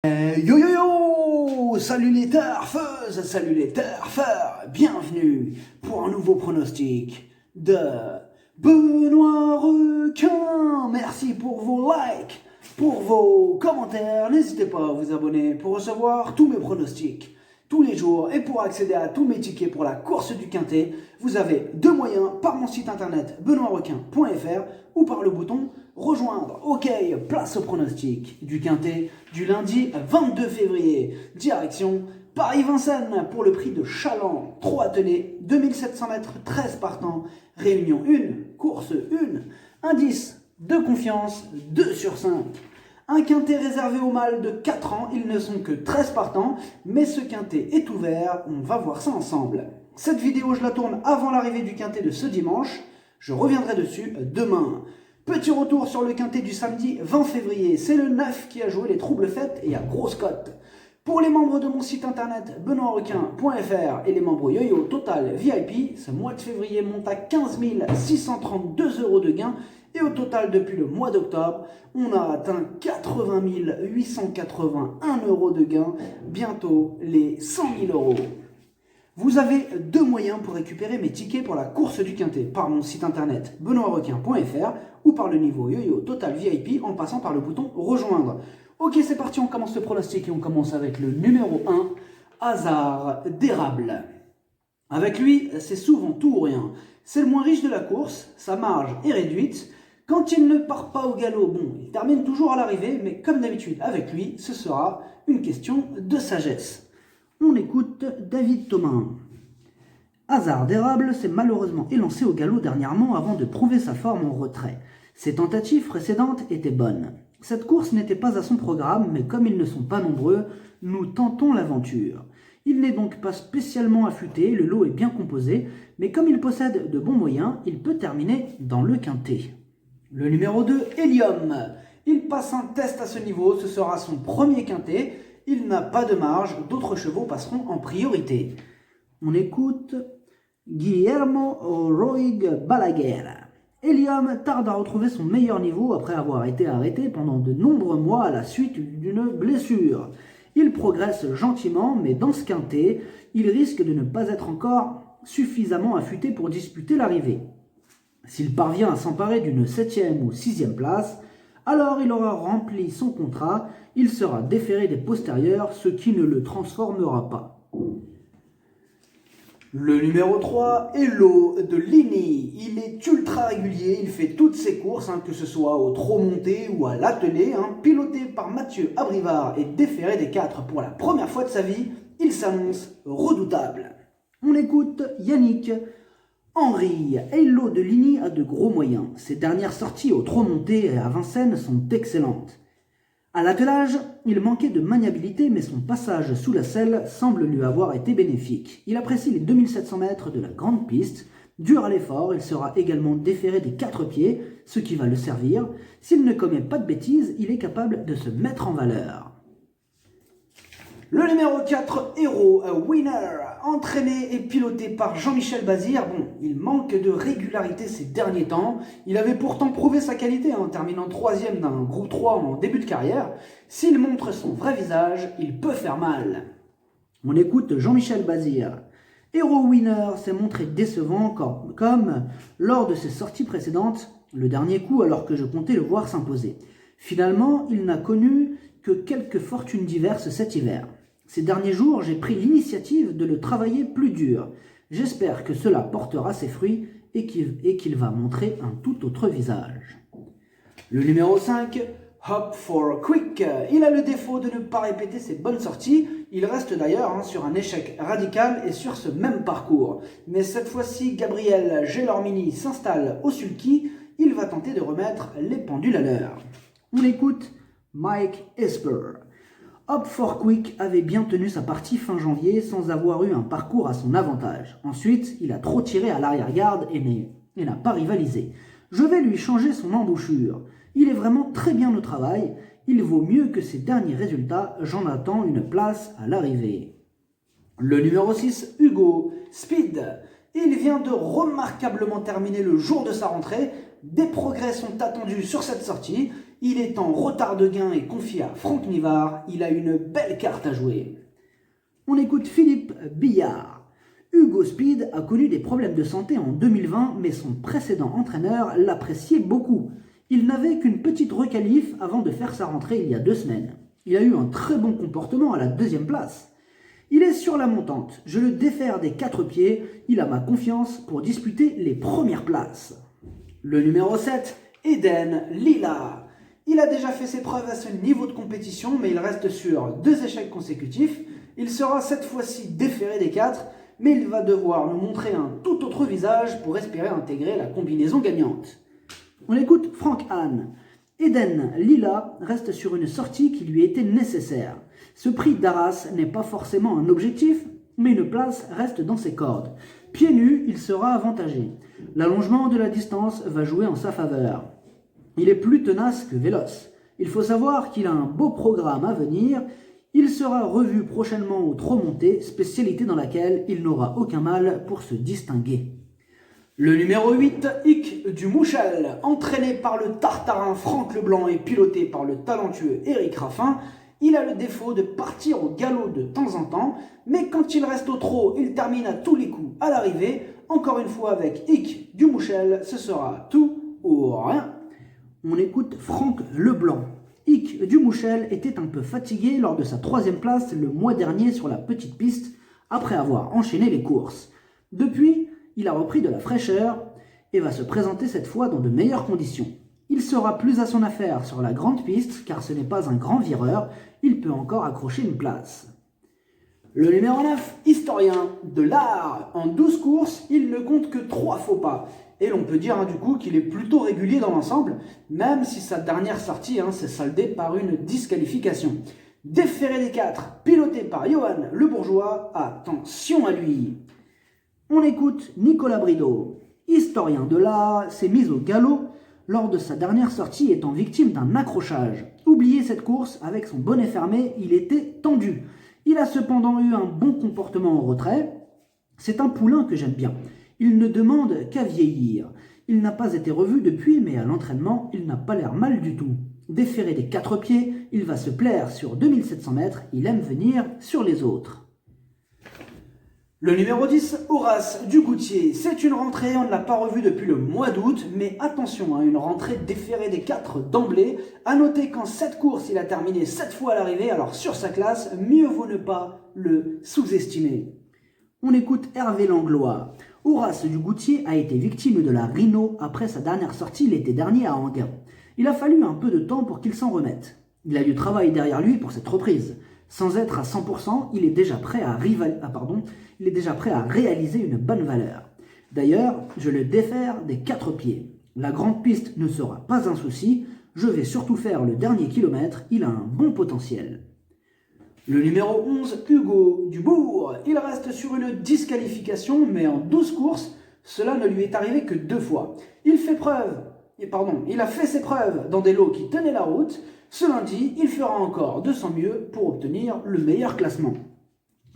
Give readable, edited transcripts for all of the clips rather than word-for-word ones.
Yo yo yo! Salut les turfeuses, salut les turfeurs! Bienvenue pour un nouveau pronostic de Benoît Requin! Merci pour vos likes, pour vos commentaires. N'hésitez pas à vous abonner pour recevoir tous mes pronostics tous les jours et pour accéder à tous mes tickets pour la course du Quintet. Vous avez deux moyens par mon site internet benoîtrequin.fr ou par le bouton rejoindre. Ok, place au pronostic du Quintet du lundi 22 février. Direction Paris-Vincennes pour le prix de Chaland. 3 attelés, 2700 mètres, 13 partants. Réunion 1, course 1. Indice de confiance 2 sur 5. Un quintet réservé aux mâles de 4 ans, ils ne sont que 13 partants, mais ce quintet est ouvert, on va voir ça ensemble. Cette vidéo, je la tourne avant l'arrivée du quintet de ce dimanche, je reviendrai dessus demain. Petit retour sur le quintet du samedi 20 février, c'est le 9 qui a joué les troubles fêtes et à grosse cote. Pour les membres de mon site internet benoîtrequin.fr et les membres Yo-Yo Total VIP, ce mois de février monte à 15 632 € de gains et au total depuis le mois d'octobre, on a atteint 80 881 € de gains, bientôt les 100 000 €. Vous avez deux moyens pour récupérer mes tickets pour la course du Quintet, par mon site internet benoîtrequin.fr ou par le niveau Yo-Yo Total VIP en passant par le bouton rejoindre. Ok, c'est parti, on commence le pronostic et on commence avec le numéro 1, Hasard d'Érable. Avec lui, c'est souvent tout ou rien. C'est le moins riche de la course, sa marge est réduite. Quand il ne part pas au galop, bon, il termine toujours à l'arrivée, mais comme d'habitude avec lui, ce sera une question de sagesse. On écoute David Thomas. Hasard d'Érable s'est malheureusement élancé au galop dernièrement avant de prouver sa forme en retrait. Ses tentatives précédentes étaient bonnes. Cette course n'était pas à son programme, mais comme ils ne sont pas nombreux, nous tentons l'aventure. Il n'est donc pas spécialement affûté, le lot est bien composé, mais comme il possède de bons moyens, il peut terminer dans le quintet. Le numéro 2, Helium. Il passe un test à ce niveau, ce sera son premier quintet. Il n'a pas de marge, d'autres chevaux passeront en priorité. On écoute Guillermo Roig Balaguer. Helium tarde à retrouver son meilleur niveau après avoir été arrêté pendant de nombreux mois à la suite d'une blessure. Il progresse gentiment, mais dans ce quintet, il risque de ne pas être encore suffisamment affûté pour disputer l'arrivée. S'il parvient à s'emparer d'une 7e ou 6e place, alors il aura rempli son contrat, il sera déféré des postérieurs, ce qui ne le transformera pas. Le numéro 3, Hello de Ligny. Il est ultra régulier, il fait toutes ses courses, que ce soit au trot monté ou à l'attelé. Piloté par Mathieu Abrivard et déféré des 4 pour la première fois de sa vie, il s'annonce redoutable. On écoute Yannick Henry. Hello de Ligny a de gros moyens. Ses dernières sorties au trot monté et à Vincennes sont excellentes. À l'attelage, il manquait de maniabilité, mais son passage sous la selle semble lui avoir été bénéfique. Il apprécie les 2700 mètres de la grande piste. Dur à l'effort, il sera également déféré des 4 pieds, ce qui va le servir. S'il ne commet pas de bêtises, il est capable de se mettre en valeur. Le numéro 4, Hero Winner, entraîné et piloté par Jean-Michel Bazir. Bon, il manque de régularité ces derniers temps. Il avait pourtant prouvé sa qualité en terminant 3e d'un groupe 3 en début de carrière. S'il montre son vrai visage, il peut faire mal. On écoute Jean-Michel Bazir. Hero Winner s'est montré décevant comme lors de ses sorties précédentes, le dernier coup alors que je comptais le voir s'imposer. Finalement, il n'a connu que quelques fortunes diverses cet hiver. Ces derniers jours, j'ai pris l'initiative de le travailler plus dur. J'espère que cela portera ses fruits et qu'il va montrer un tout autre visage. Le numéro 5, Hop for Quick. Il a le défaut de ne pas répéter ses bonnes sorties. Il reste d'ailleurs sur un échec radical et sur ce même parcours. Mais cette fois-ci, Gabriel Gelormini s'installe au sulky. Il va tenter de remettre les pendules à l'heure. On écoute Mike Esper. Hop for Quick avait bien tenu sa partie fin janvier sans avoir eu un parcours à son avantage. Ensuite, il a trop tiré à l'arrière-garde et n'a pas rivalisé. Je vais lui changer son embouchure. Il est vraiment très bien au travail. Il vaut mieux que ses derniers résultats. J'en attends une place à l'arrivée. Le numéro 6, Hugo Speed. Il vient de remarquablement terminer le jour de sa rentrée. Des progrès sont attendus sur cette sortie. Il est en retard de gain et confié à Franck Nivard. Il a une belle carte à jouer. On écoute Philippe Billard. Hugo Speed a connu des problèmes de santé en 2020, mais son précédent entraîneur l'appréciait beaucoup. Il n'avait qu'une petite requalif avant de faire sa rentrée il y a 2 semaines. Il a eu un très bon comportement à la 2e place. Il est sur la montante, je le défère des 4 pieds, il a ma confiance pour disputer les premières places. Le numéro 7, Eden Lila. Il a déjà fait ses preuves à ce niveau de compétition, mais il reste sur 2 échecs consécutifs. Il sera cette fois-ci déféré des 4, mais il va devoir nous montrer un tout autre visage pour espérer intégrer la combinaison gagnante. On écoute Franck Hahn. Eden Lila reste sur une sortie qui lui était nécessaire. Ce prix d'Arras n'est pas forcément un objectif, mais une place reste dans ses cordes. Pieds nus, il sera avantagé. L'allongement de la distance va jouer en sa faveur. Il est plus tenace que véloce. Il faut savoir qu'il a un beau programme à venir. Il sera revu prochainement au trot monté, spécialité dans laquelle il n'aura aucun mal pour se distinguer. Le numéro 8, Hic du Mouchel, entraîné par le tartarin Franck Leblanc et piloté par le talentueux Éric Raffin, il a le défaut de partir au galop de temps en temps, mais quand il reste au trot, il termine à tous les coups à l'arrivée. Encore une fois avec Hic du Mouchel, ce sera tout ou rien. On écoute Franck Leblanc. Hic du Mouchel était un peu fatigué lors de sa 3e place le mois dernier sur la petite piste, après avoir enchaîné les courses. Depuis, il a repris de la fraîcheur et va se présenter cette fois dans de meilleures conditions. Il sera plus à son affaire sur la grande piste car ce n'est pas un grand vireur, il peut encore accrocher une place. Le numéro 9, Historien de l'art. En 12 courses, il ne compte que 3 faux pas. Et l'on peut dire du coup qu'il est plutôt régulier dans l'ensemble, même si sa dernière sortie s'est soldée par une disqualification. Déféré des 4, piloté par Johan Le Bourgeois, attention à lui. On écoute Nicolas Brideau. Historien de l'art s'est mis au galop lors de sa dernière sortie étant victime d'un accrochage. Oubliez cette course, avec son bonnet fermé, il était tendu. Il a cependant eu un bon comportement en retrait. C'est un poulain que j'aime bien. Il ne demande qu'à vieillir. Il n'a pas été revu depuis, mais à l'entraînement, il n'a pas l'air mal du tout. Déféré des 4 pieds, il va se plaire sur 2700 mètres, il aime venir sur les autres. Le numéro 10, Horace Dugoutier. C'est une rentrée, on ne l'a pas revu depuis le mois d'août, mais attention, une rentrée déférée des 4 d'emblée. A noter qu'en 7 courses, il a terminé 7 fois à l'arrivée, alors sur sa classe, mieux vaut ne pas le sous-estimer. On écoute Hervé Langlois. Horace Dugoutier a été victime de la rhino après sa dernière sortie l'été dernier à Anguin. Il a fallu un peu de temps pour qu'il s'en remette. Il a du travail derrière lui pour cette reprise. Sans être à 100%, il est déjà prêt à réaliser une bonne valeur. D'ailleurs, je le défère des 4 pieds. La grande piste ne sera pas un souci, je vais surtout faire le dernier kilomètre, il a un bon potentiel. Le numéro 11, Hugo Dubourg. Il reste sur une disqualification, mais en 12 courses, cela ne lui est arrivé que 2 fois. Il a fait ses preuves dans des lots qui tenaient la route. Ce lundi, il fera encore de son mieux pour obtenir le meilleur classement.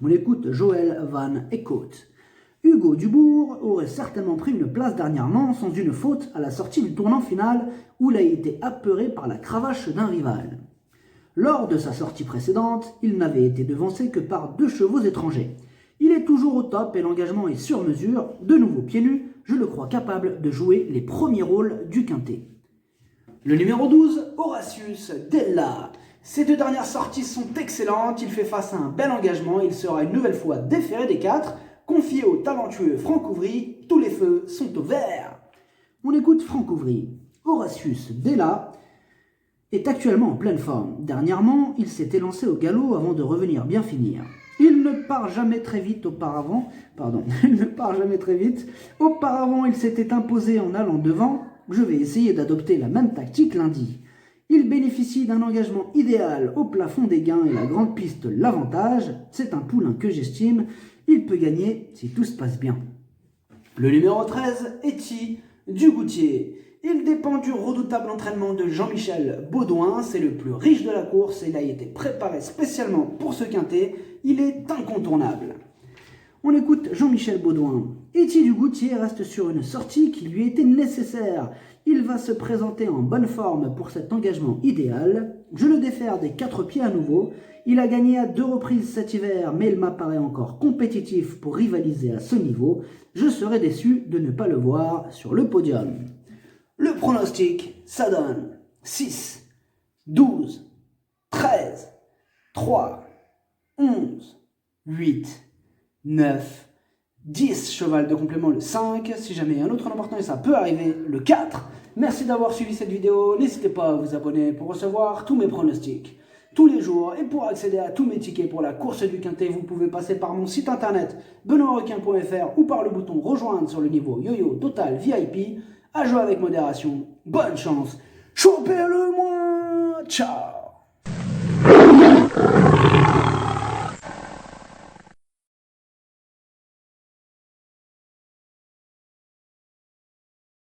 On écoute Joël Van Eekhout. Hugo Dubourg aurait certainement pris une place dernièrement sans une faute à la sortie du tournant final où il a été apeuré par la cravache d'un rival. Lors de sa sortie précédente, il n'avait été devancé que par 2 chevaux étrangers. Il est toujours au top et l'engagement est sur mesure. De nouveau pieds nus, je le crois capable de jouer les premiers rôles du quintet. Le numéro 12, Horatius Della. Ses 2 dernières sorties sont excellentes, il fait face à un bel engagement, il sera une nouvelle fois déféré des 4, confié au talentueux Franck Ouvry, tous les feux sont au vert. On écoute Franck Ouvry. Horatius Della est actuellement en pleine forme. Dernièrement, il s'est élancé au galop avant de revenir bien finir. Il ne part jamais très vite auparavant. Auparavant, il s'était imposé en allant devant. Je vais essayer d'adopter la même tactique lundi. Il bénéficie d'un engagement idéal au plafond des gains et la grande piste l'avantage. C'est un poulain que j'estime. Il peut gagner si tout se passe bien. Le numéro 13, Eti Dugoutier. Il dépend du redoutable entraînement de Jean-Michel Baudouin. C'est le plus riche de la course et il a été préparé spécialement pour ce quintet. Il est incontournable. On écoute Jean-Michel Baudouin. Etienne Dugoutier reste sur une sortie qui lui était nécessaire. Il va se présenter en bonne forme pour cet engagement idéal. Je le défère des 4 pieds à nouveau. Il a gagné à 2 reprises cet hiver, mais il m'apparaît encore compétitif pour rivaliser à ce niveau. Je serais déçu de ne pas le voir sur le podium. Le pronostic, ça donne 6, 12, 13, 3, 11, 8, 9, 10, cheval de complément le 5, si jamais il y a un autre nombre important et ça peut arriver, le 4. Merci d'avoir suivi cette vidéo, n'hésitez pas à vous abonner pour recevoir tous mes pronostics tous les jours. Et pour accéder à tous mes tickets pour la course du Quintet, vous pouvez passer par mon site internet benoîtrequin.fr ou par le bouton rejoindre sur le niveau YoYo Total VIP. À jouer avec modération, bonne chance, chopez-le moins, ciao.